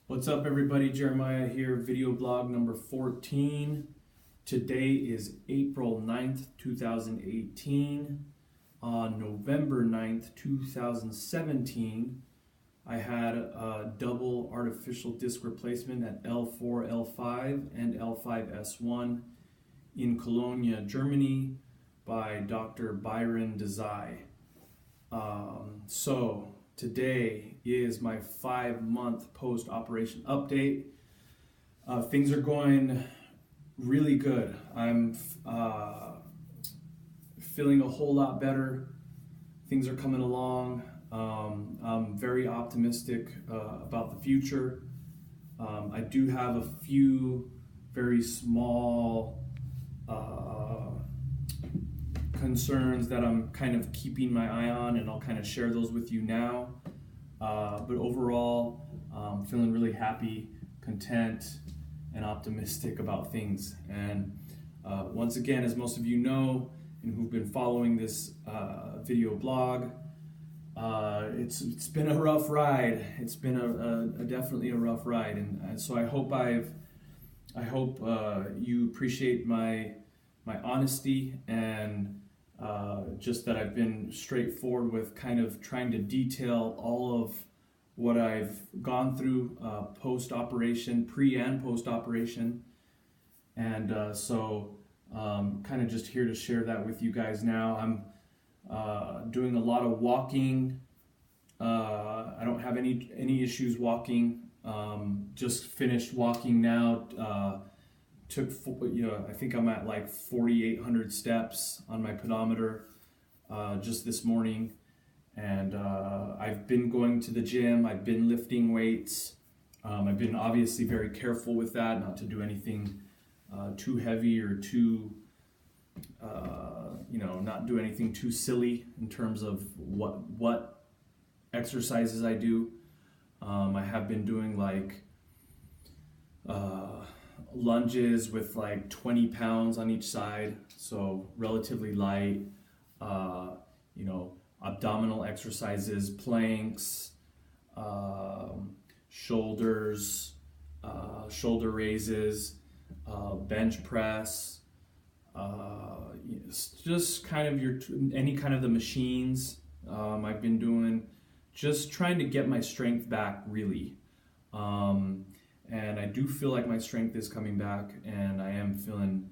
What's up, everybody? Jeremiah here, video blog number 14. Today is April 9th, 2018. On November 9th, 2017, I had a double artificial disc replacement at L4, L5, and L5S1 in Cologne, Germany by Dr. Byron Desai. Today is my 5-month post-operation update. Things are going really good. I'm feeling a whole lot better. Things are coming along. I'm very optimistic about the future. I do have a few very small concerns that I'm kind of keeping my eye on, and I'll kind of share those with you now. But overall, I'm feeling really happy, content, and optimistic about things. And once again, as most of you know, and who've been following this video blog, it's been a rough ride. It's been a definitely a rough ride, and so I hope you appreciate my honesty and just that I've been straightforward with kind of trying to detail all of what I've gone through post-operation, pre and post-operation. And kind of just here to share that with you guys now. I'm doing a lot of walking. I don't have any issues walking. Just finished walking now. I think I'm at like 4,800 steps on my pedometer just this morning, and I've been going to the gym. I've been lifting weights. I've been obviously very careful with that, not to do anything too heavy or too, not do anything too silly in terms of what exercises I do. I have been doing like lunges with like 20 pounds on each side, so relatively light. Abdominal exercises, planks, shoulders, shoulder raises, bench press, just kind of any kind of the machines. I've been doing, just trying to get my strength back, really. And I do feel like my strength is coming back, and I am feeling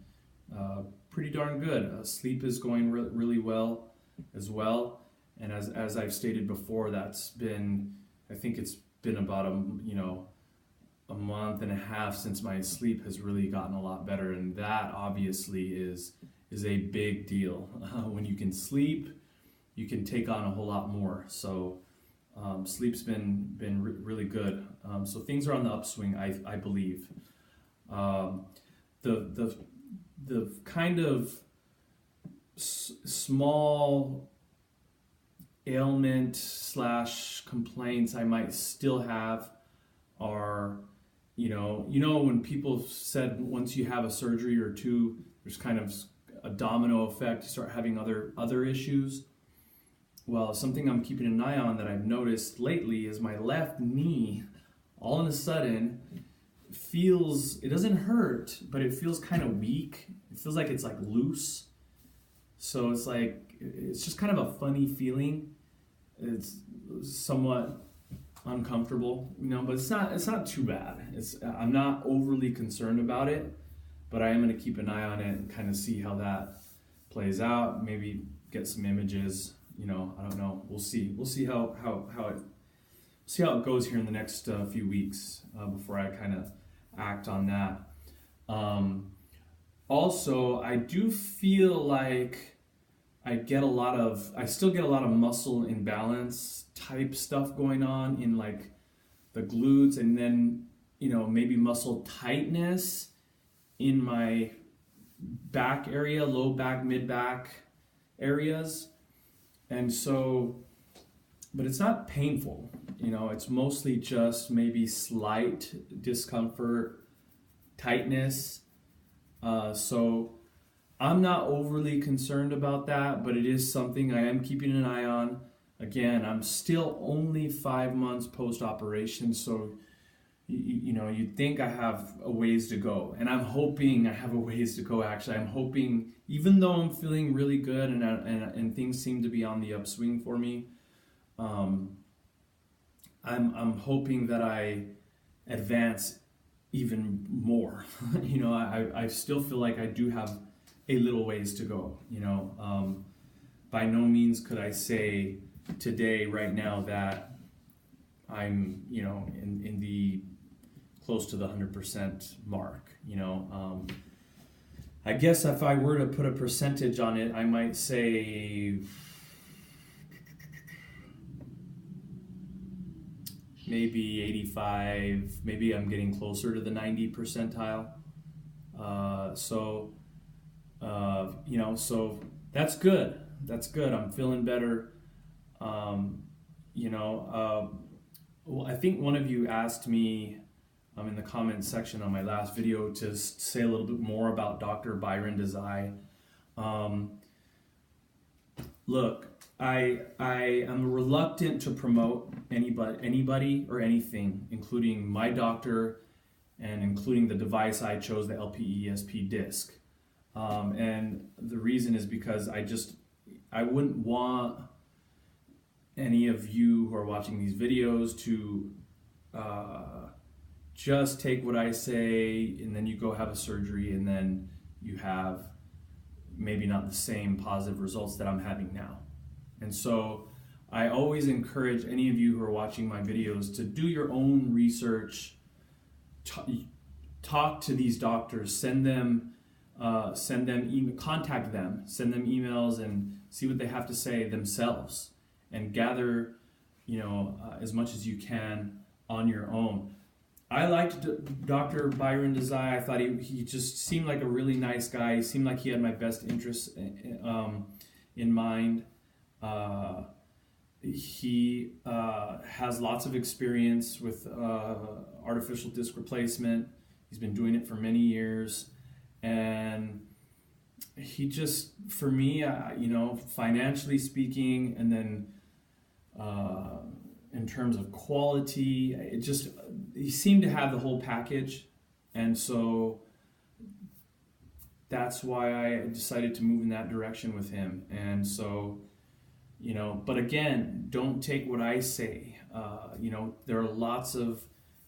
pretty darn good. Sleep is going really well as well. And as I've stated before, I think it's been about a month and a half since my sleep has really gotten a lot better, and that obviously is a big deal. When you can sleep, you can take on a whole lot more. So sleep's been really good. So things are on the upswing, I believe. The kind of small ailment / complaints I might still have are, when people said once you have a surgery or two, there's kind of a domino effect. You start having other issues. Well, something I'm keeping an eye on that I've noticed lately is my left knee, all of a sudden, it doesn't hurt, but it feels kind of weak. It feels like it's like loose. So it's just kind of a funny feeling. It's somewhat uncomfortable, but it's not too bad. I'm not overly concerned about it, but I am going to keep an eye on it and kind of see how that plays out. Maybe get some images. I don't know. We'll see. We'll see how it goes here in the next few weeks before I kind of act on that. Also, I do feel like I still get a lot of muscle imbalance type stuff going on in like the glutes, and then maybe muscle tightness in my back area, low back, mid back areas. And so, but it's not painful, it's mostly just maybe slight discomfort, tightness. So I'm not overly concerned about that, but it is something I am keeping an eye on. Again, I'm still only 5 months post-operation, so you know, you'd think I have a ways to go, and I'm hoping I have a ways to go. Actually, I'm hoping, even though I'm feeling really good and things seem to be on the upswing for me, um, I'm hoping that I advance even more. You know, I still feel like I do have a little ways to go. You know, by no means could I say today, right now, that I'm, you know, in the close to the 100% mark. You know, I guess if I were to put a percentage on it, I might say maybe 85. Maybe I'm getting closer to the 90 percentile. You know, so that's good. That's good. I'm feeling better. You know, well, I think one of you asked me in the comments section on my last video to say a little bit more about Dr. Byron Desai. Look, I am reluctant to promote anybody or anything, including my doctor and including the device I chose, the LPESP disc. And the reason is because I wouldn't want any of you who are watching these videos to just take what I say and then you go have a surgery and then you have maybe not the same positive results that I'm having now. And so I always encourage any of you who are watching my videos to do your own research, talk to these doctors, send them contact them, send them emails and see what they have to say themselves, and gather, you know, as much as you can on your own. I liked Dr. Byron Desai. I thought he just seemed like a really nice guy. He seemed like he had my best interests in mind. He has lots of experience with artificial disc replacement. He's been doing it for many years. And he just, for me, you know, financially speaking, and then in terms of quality, he seemed to have the whole package. And so that's why I decided to move in that direction with him. And so, you know, but again, don't take what I say. You know, there are lots of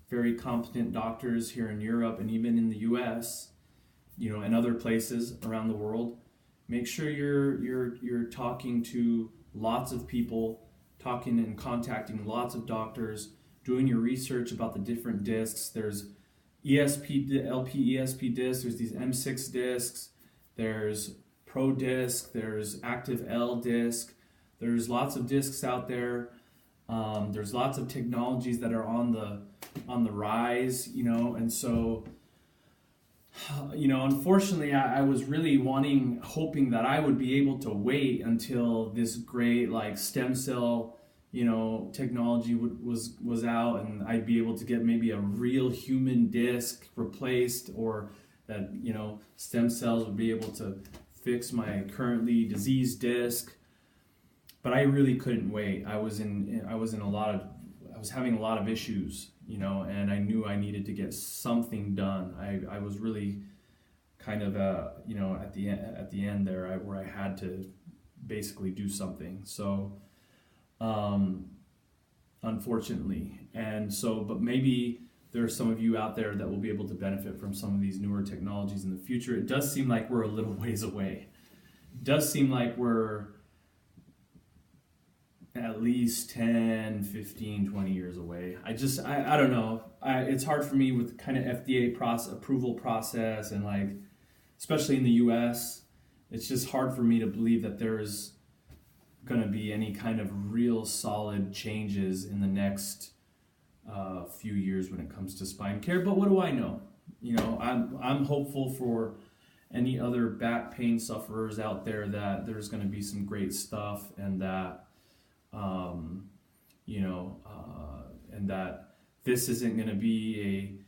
very competent doctors here in Europe and even in the US, you know, and other places around the world. Make sure you're talking to lots of people, talking and contacting lots of doctors, doing your research about the different discs. There's LP ESP discs, there's these M6 discs, there's Pro Disc, there's Active L disc. There's lots of discs out there. There's lots of technologies that are on the rise, you know, and so, you know, unfortunately, I was really hoping that I would be able to wait until this great like stem cell, you know, technology was out, and I'd be able to get maybe a real human disc replaced, or that, you know, stem cells would be able to fix my currently diseased disc. But I really couldn't wait. I was having a lot of issues, you know, and I knew I needed to get something done. I was really kind of you know, at the end there, where I had to basically do something. So unfortunately, and so, but maybe there are some of you out there that will be able to benefit from some of these newer technologies in the future. It does seem like we're a little ways away. It does seem like we're at least 10, 15, 20 years away. I don't know. It's hard for me with kind of FDA approval process, and like, especially in the US, it's just hard for me to believe that there's going to be any kind of real solid changes in the next few years when it comes to spine care. But what do I know? You know, I'm hopeful for any other back pain sufferers out there that there's going to be some great stuff, and that you know, and that this isn't going to be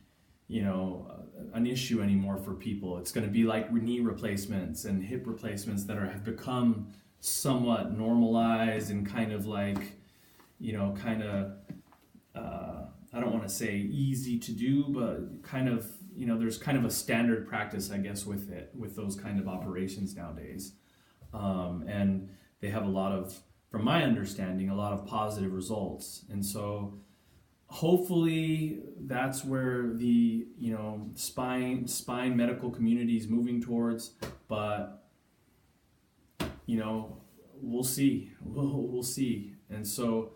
an issue anymore for people. It's going to be like knee replacements and hip replacements that have become somewhat normalized and kind of like, you know, I don't want to say easy to do, but kind of, there's kind of a standard practice, I guess, with it, with those kind of operations nowadays. And they have a lot of, from my understanding, a lot of positive results. And so hopefully that's where the, spine medical community is moving towards, but, we'll see. We'll see. And so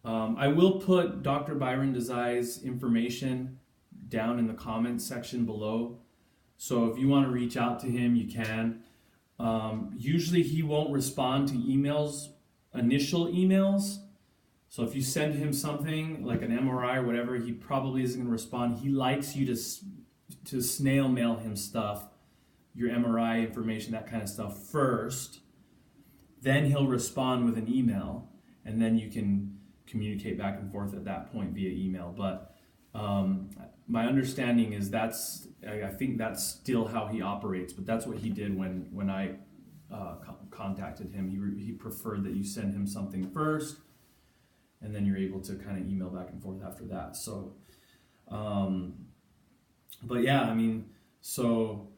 I will put Dr. Byron Desai's information down in the comments section below. So if you want to reach out to him, you can. Usually he won't respond to initial emails. So if you send him something like an MRI or whatever, he probably isn't going to respond. He likes you to snail mail him stuff, your MRI information, that kind of stuff first. Then he'll respond with an email, and then you can communicate back and forth at that point via email. But my understanding is I think that's still how he operates, but that's what he did when I contacted him. He preferred that you send him something first, and then you're able to kind of email back and forth after that. So, but yeah, I mean, so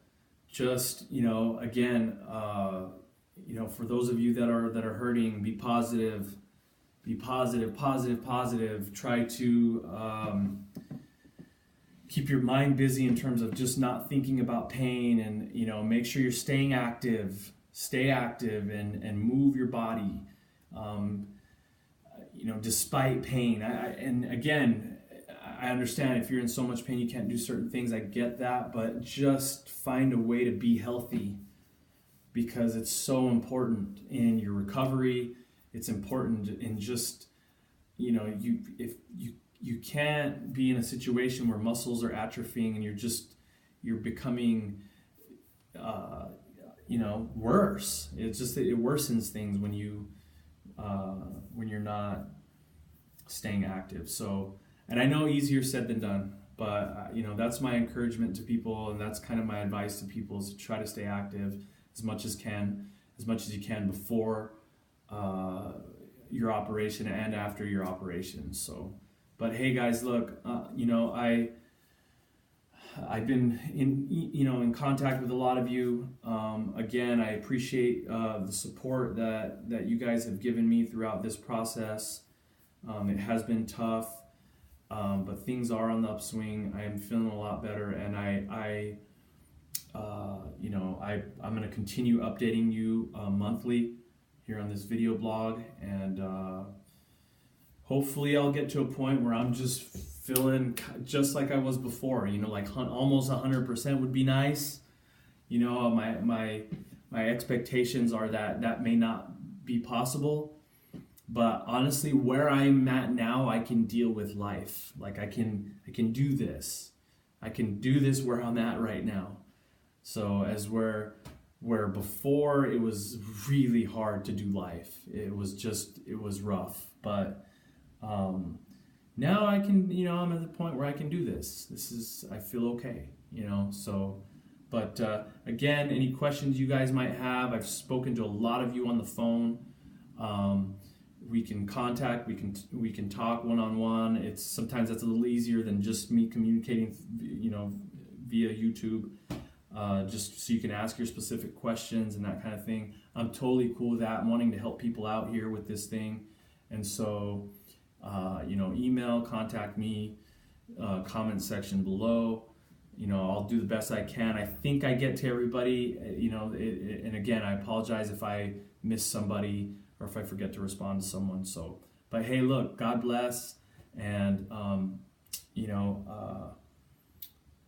just, again, for those of you that are hurting, be positive. Try to keep your mind busy in terms of just not thinking about pain, and make sure you're staying active. Stay active and move your body. Despite pain. And again, I understand if you're in so much pain you can't do certain things. I get that, but just find a way to be healthy, because it's so important in your recovery. It's important in just, if you can't be in a situation where muscles are atrophying and you're becoming, worse. It's just that it worsens things when you're not staying active. So, and I know easier said than done, but that's my encouragement to people, and that's kind of my advice to people, is to try to stay active as much as you can before your operation and after your operation. So, but hey guys, look, I've been in contact with a lot of you. Again, I appreciate the support that you guys have given me throughout this process. It has been tough, but things are on the upswing. I am feeling a lot better, and I'm going to continue updating you monthly here on this video blog, and hopefully I'll get to a point where I'm just feeling just like I was before, like almost 100% would be nice. My expectations are that may not be possible, but honestly, where I'm at now, I can deal with life. Like I can do this. I can do this where I'm at right now. So as where before it was really hard to do life. It was rough, but now I can, I'm at the point where I can do this. I feel okay, so, but again, any questions you guys might have, I've spoken to a lot of you on the phone. We can contact, we can talk one-on-one. Sometimes that's a little easier than just me communicating, via YouTube, just so you can ask your specific questions and that kind of thing. I'm totally cool with that. I'm wanting to help people out here with this thing. And so, email, contact me, comment section below. I'll do the best I can. I think I get to everybody, and again, I apologize if I miss somebody or if I forget to respond to someone. So, but hey, look, God bless, and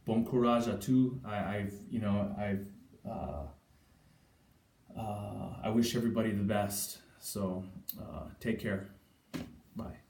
bon courage à tous. I wish everybody the best. So, take care. Bye.